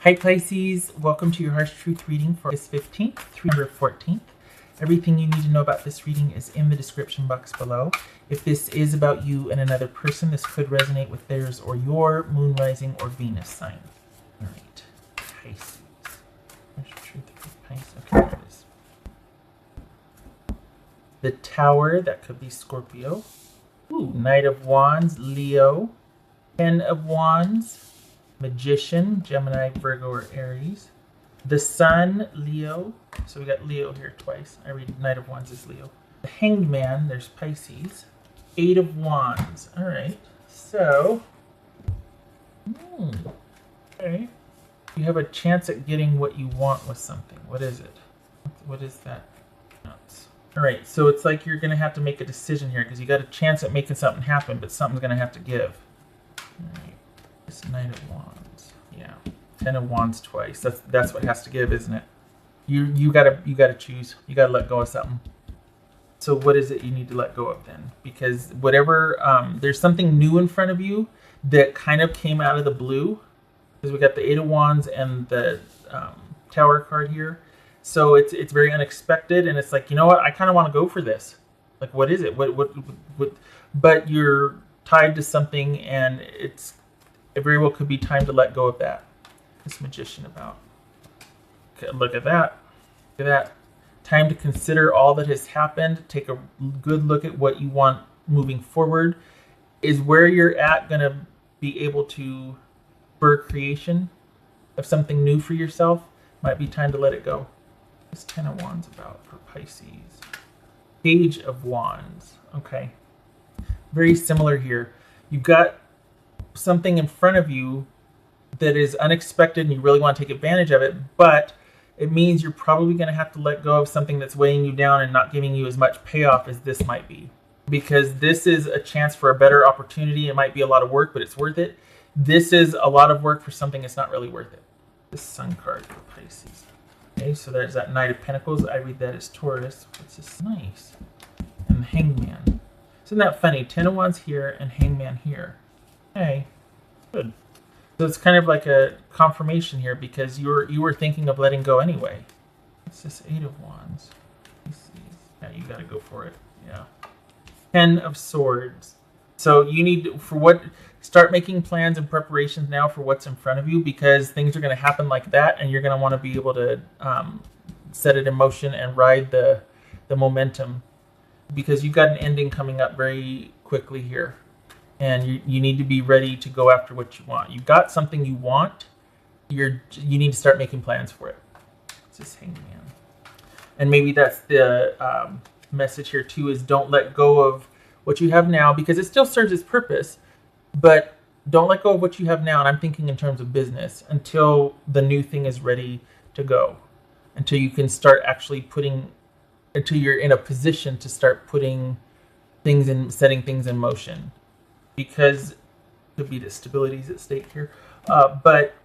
Hi Pisces, welcome to your Harsh Truth reading for August 15th through November 14th. Everything you need to know about this reading is in the description box below. If this is about you and another person, this could resonate with theirs or your moon, rising, or Venus sign. All right, Pisces. Harsh Truth for Pisces. Okay, there it is. The Tower, that could be Scorpio. Ooh, Knight of Wands, Leo. Ten of Wands, Magician, Gemini, Virgo, or Aries. The Sun, Leo. So we got Leo here twice. I read Knight of Wands as Leo. The Hanged Man, there's Pisces. Eight of Wands. All right. So, okay. You have a chance at getting what you want with something. What is it? What is that? All right. So it's like you're going to have to make a decision here because you got a chance at making something happen, but something's going to have to give. All right. This Knight of Wands, yeah, Ten of Wands twice. That's what has to give, isn't it? You gotta choose. You gotta let go of something. So what is it you need to let go of then? Because whatever, there's something new in front of you that kind of came out of the blue. Because we got the Eight of Wands and the Tower card here, so it's very unexpected, and it's like, you know what? I kind of want to go for this. Like, what is it? What? But you're tied to something, and it very well could be time to let go of that. This Magician about. Okay, look at that. Look at that. Time to consider all that has happened. Take a good look at what you want moving forward. Is where you're at going to be able to spur creation of something new for yourself? Might be time to let it go. This Ten of Wands about for Pisces. Page of Wands. Okay. Very similar here. You've got something in front of you that is unexpected and you really want to take advantage of it, but it means you're probably going to have to let go of something that's weighing you down and not giving you as much payoff as this might be, because this is a chance for a better opportunity. It might be a lot of work, but it's worth it. This is a lot of work for something that's not really worth it. The Sun card for Pisces. Okay, so there's that Knight of Pentacles. I read that as Taurus. What's this? Nice. And the Hanged Man. Isn't that funny? Ten of Wands here and Hanged Man here. Okay, good. So it's kind of like a confirmation here because you were thinking of letting go anyway. It's this Eight of Wands. Yeah, you got to go for it. Yeah. Ten of Swords. So you need start making plans and preparations now for what's in front of you, because things are going to happen like that, and you're going to want to be able to set it in motion and ride the momentum, because you've got an ending coming up very quickly here. And you need to be ready to go after what you want. You've got something you want. You need to start making plans for it. It's this Hanged Man. And maybe that's the message here too, is don't let go of what you have now, because it still serves its purpose. But don't let go of what you have now. And I'm thinking in terms of business, until the new thing is ready to go. Until you can start actually until you're in a position to start putting things in, setting things in motion. Because it could be the stability's at stake here. But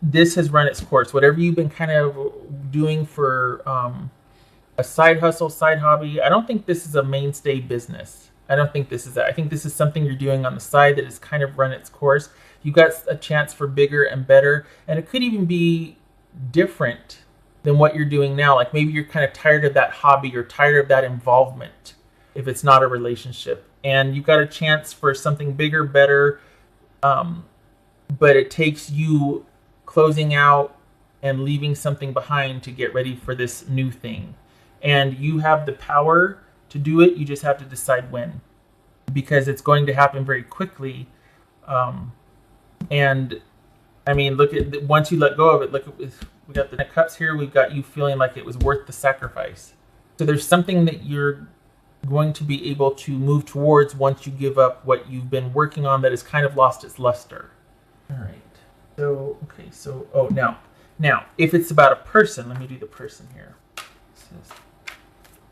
this has run its course. Whatever you've been kind of doing for a side hustle, side hobby, I don't think this is a mainstay business. I don't think this is that. I think this is something you're doing on the side that has kind of run its course. You've got a chance for bigger and better. And it could even be different than what you're doing now. Like maybe you're kind of tired of that hobby. You're tired of that involvement if it's not a relationship. And you've got a chance for something bigger, better, but it takes you closing out and leaving something behind to get ready for this new thing. And you have the power to do it. You just have to decide when, because it's going to happen very quickly. And I mean, look at once you let go of it. Look, we got the Knight of Cups here. We've got you feeling like it was worth the sacrifice. So there's something that you're going to be able to move towards once you give up what you've been working on that has kind of lost its luster. All right. So, okay. So, now, if it's about a person, let me do the person here. It says,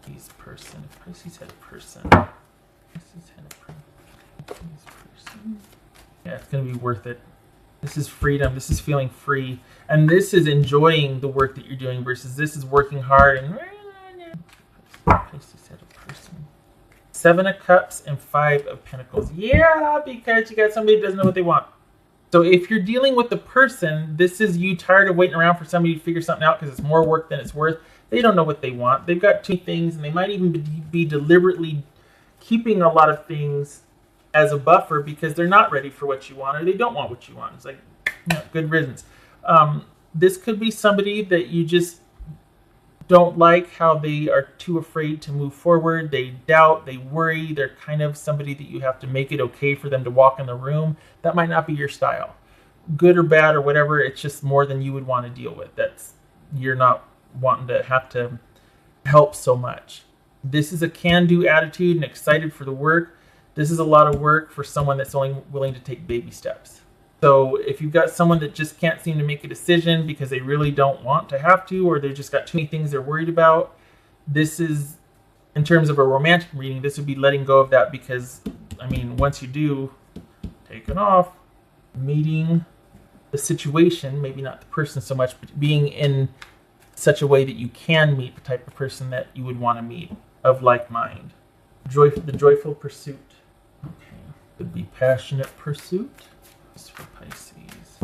Pisces person. If Pisces had a person. Pisces had a person. Yeah, it's going to be worth it. This is freedom. This is feeling free. And this is enjoying the work that you're doing versus this is working hard and Pisces had a person. Seven of Cups and Five of Pentacles. Yeah, because you got somebody who doesn't know what they want. So if you're dealing with the person, this is you tired of waiting around for somebody to figure something out because it's more work than it's worth. They don't know what they want. They've got two things, and they might even be deliberately keeping a lot of things as a buffer because they're not ready for what you want, or they don't want what you want. It's like, good riddance. This could be somebody that you just don't like how they are too afraid to move forward. They doubt, they worry. They're kind of somebody that you have to make it okay for them to walk in the room. That might not be your style. Good or bad or whatever, it's just more than you would want to deal with. You're not wanting to have to help so much. This is a can-do attitude and excited for the work. This is a lot of work for someone that's only willing to take baby steps. So if you've got someone that just can't seem to make a decision because they really don't want to have to, or they've just got too many things they're worried about, this is, in terms of a romantic reading, this would be letting go of that because, once you do, take it off, meeting the situation, maybe not the person so much, but being in such a way that you can meet the type of person that you would want to meet of like mind. The joyful pursuit. Okay. Could be passionate pursuit. For Pisces.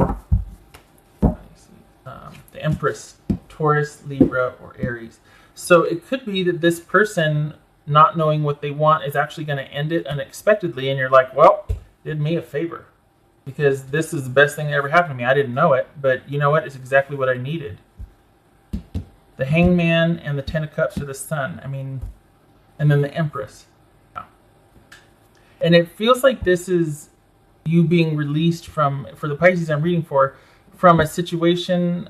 The Empress, Taurus, Libra, or Aries. So it could be that this person not knowing what they want is actually going to end it unexpectedly, and you're like, well, did me a favor because this is the best thing that ever happened to me. I didn't know it, but you know what? It's exactly what I needed. The Hangman and the Ten of Cups are the Sun. And then the Empress. And it feels like this is you being released for the Pisces I'm reading from a situation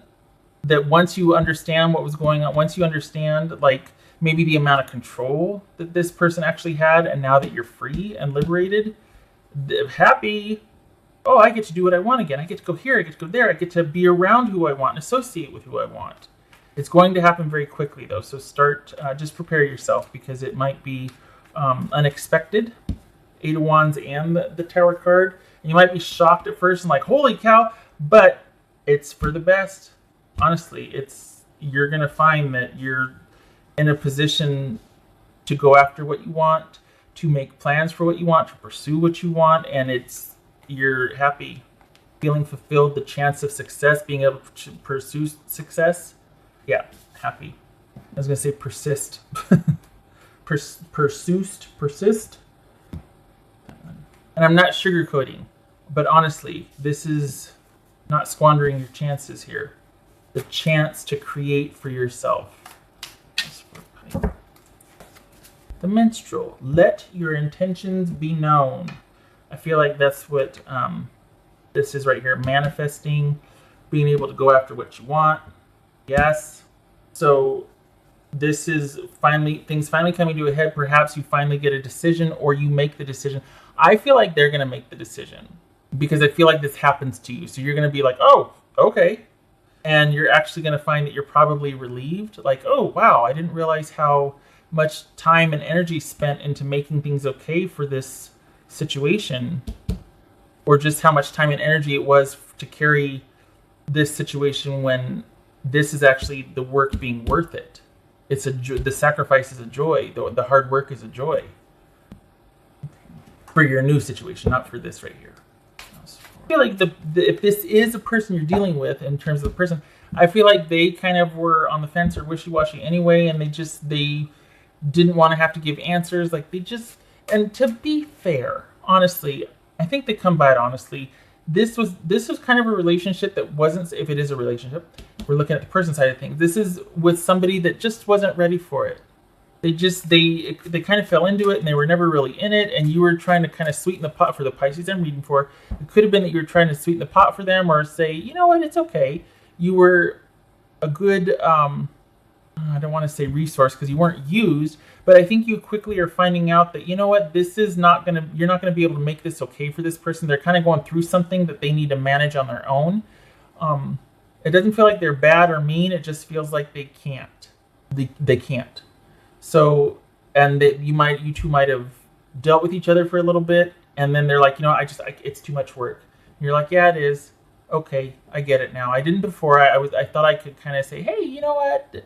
that once you understand what was going on, once you understand like maybe the amount of control that this person actually had, and now that you're free and liberated, happy, oh, I get to do what I want again. I get to go here, I get to go there, I get to be around who I want and associate with who I want. It's going to happen very quickly though, so just prepare yourself because it might be unexpected. Eight of Wands and the Tower card. And you might be shocked at first and like, holy cow, but it's for the best. Honestly, you're going to find that you're in a position to go after what you want, to make plans for what you want, to pursue what you want, and you're happy, feeling fulfilled, the chance of success, being able to pursue success. Yeah, happy. I was going to say persist. Persist. And I'm not sugarcoating, but honestly, this is not squandering your chances here. The chance to create for yourself. The Minstrel. Let your intentions be known. I feel like that's what this is right here. Manifesting, being able to go after what you want. Yes. So this is things finally coming to a head. Perhaps you finally get a decision or you make the decision. I feel like they're going to make the decision because I feel like this happens to you. So you're going to be like, oh, okay. And you're actually going to find that you're probably relieved. Like, oh, wow, I didn't realize how much time and energy spent into making things okay for this situation. Or just how much time and energy it was to carry this situation when this is actually the work being worth it. The sacrifice is a joy. The hard work is a joy. For your new situation, not for this right here. I feel like if this is a person you're dealing with in terms of the person, I feel like they kind of were on the fence or wishy-washy anyway, and they didn't want to have to give answers. And to be fair, honestly, I think they come by it honestly. This was kind of a relationship that wasn't, if it is a relationship, we're looking at the person side of things. This is with somebody that just wasn't ready for it. They kind of fell into it and they were never really in it, and you were trying to kind of sweeten the pot for the Pisces I'm reading for. It could have been that you were trying to sweeten the pot for them or say, you know what, it's okay. You were a good, I don't want to say resource because you weren't used, but I think you quickly are finding out that, you know what, you're not going to be able to make this okay for this person. They're kind of going through something that they need to manage on their own. It doesn't feel like they're bad or mean. It just feels like they can't. They can't. So, and you two might have dealt with each other for a little bit, and then they're like, you know, it's too much work. And you're like, yeah, it is. Okay, I get it now. I didn't before. I thought I could kind of say, hey, you know what?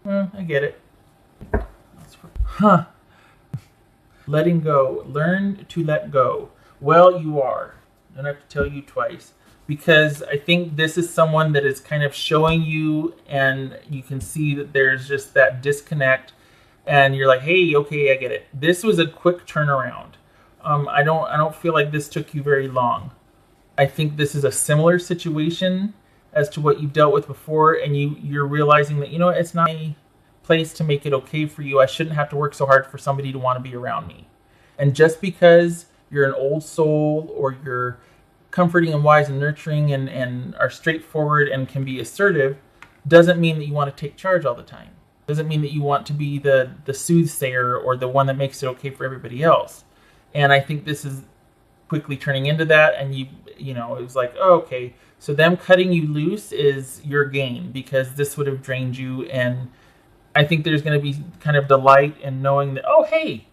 I get it. Letting go. Learn to let go. Well, you are. I don't have to tell you twice. because I think this is someone that is kind of showing you, and you can see that there's just that disconnect, and you're like, hey, okay, I get it. This was a quick turnaround. I don't feel like this took you very long. I think this is a similar situation as to what you've dealt with before, and you're realizing that, you know, it's not a place to make it okay for you. I shouldn't have to work so hard for somebody to want to be around me. And just because you're an old soul, or you're comforting and wise and nurturing and are straightforward and can be assertive, doesn't mean that you want to take charge all the time. Doesn't mean that you want to be the soothsayer or the one that makes it okay for everybody else. And I think this is quickly turning into that, and you know, it was like, oh, okay, so them cutting you loose is your gain, because this would have drained you. And I think there's going to be kind of delight in knowing that, oh, hey,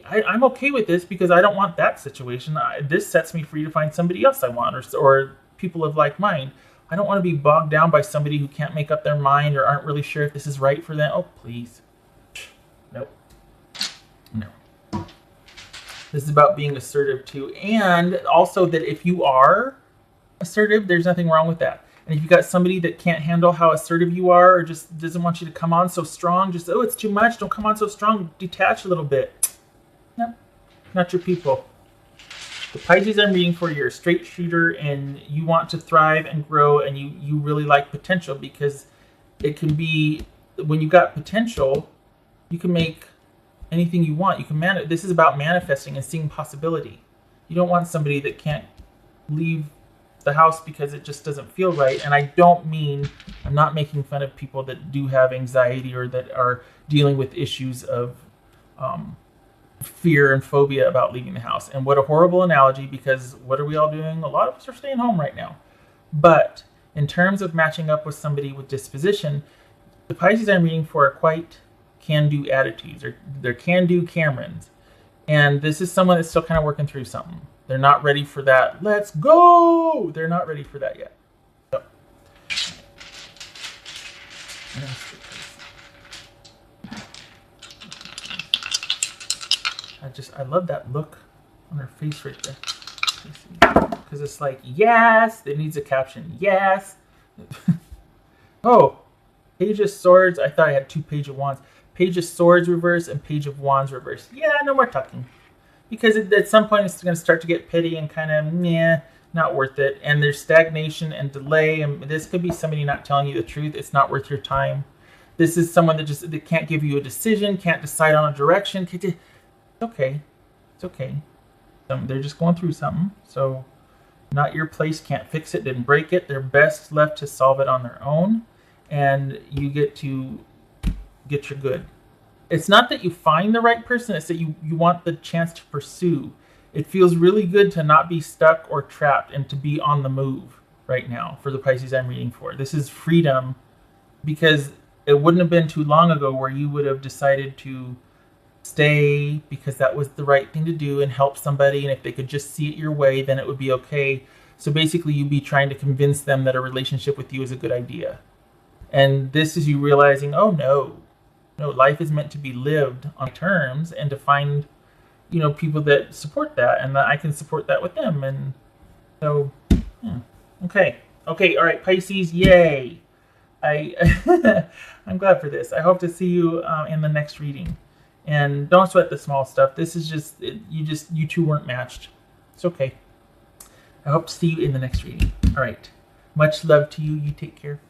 I'm okay with this because I don't want that situation. This sets me free to find somebody else I want, or people of like mind. I don't want to be bogged down by somebody who can't make up their mind or aren't really sure if this is right for them. Oh, please. Nope. No. This is about being assertive too. And also that if you are assertive, there's nothing wrong with that. And if you got somebody that can't handle how assertive you are, or just doesn't want you to come on so strong, just, oh, it's too much, don't come on so strong, detach a little bit. Nope, not your people. The Pisces I'm reading for, you're a straight shooter, and you want to thrive and grow, and you really like potential, because it can be, when you got potential, you can make anything you want. You can this is about manifesting and seeing possibility. You don't want somebody that can't leave the house because it just doesn't feel right. And I don't mean, I'm not making fun of people that do have anxiety or that are dealing with issues of fear and phobia about leaving the house. And what a horrible analogy, because what are we all doing? A lot of us are staying home right now. But in terms of matching up with somebody with disposition, the Pisces I'm reading for are quite can-do attitudes, or they're can-do Camerons. And this is someone that's still kind of working through something. They're not ready for that, let's go! They're not ready for that yet. So. I love that look on her face right there. Because it's like, yes! It needs a caption, yes! Oh, Page of Swords. I thought I had 2 Page of Wands. Page of Swords reverse and Page of Wands reverse. Yeah, no more talking. Because at some point it's going to start to get petty and kind of, meh, not worth it. And there's stagnation and delay. And this could be somebody not telling you the truth. It's not worth your time. This is someone that can't give you a decision, can't decide on a direction. It's okay. It's okay. They're just going through something. So not your place, can't fix it, didn't break it. They're best left to solve it on their own. And you get to get your good. It's not that you find the right person, it's that you want the chance to pursue. It feels really good to not be stuck or trapped and to be on the move right now for the Pisces I'm reading for. This is freedom, because it wouldn't have been too long ago where you would have decided to stay because that was the right thing to do and help somebody, and if they could just see it your way, then it would be okay. So basically you'd be trying to convince them that a relationship with you is a good idea. And this is you realizing, oh no, life is meant to be lived on terms, and to find, people that support that, and that I can support that with them. And so, okay, all right, Pisces, yay! I'm glad for this. I hope to see you in the next reading. And don't sweat the small stuff. This is just you two weren't matched. It's okay. I hope to see you in the next reading. All right, much love to you. You take care.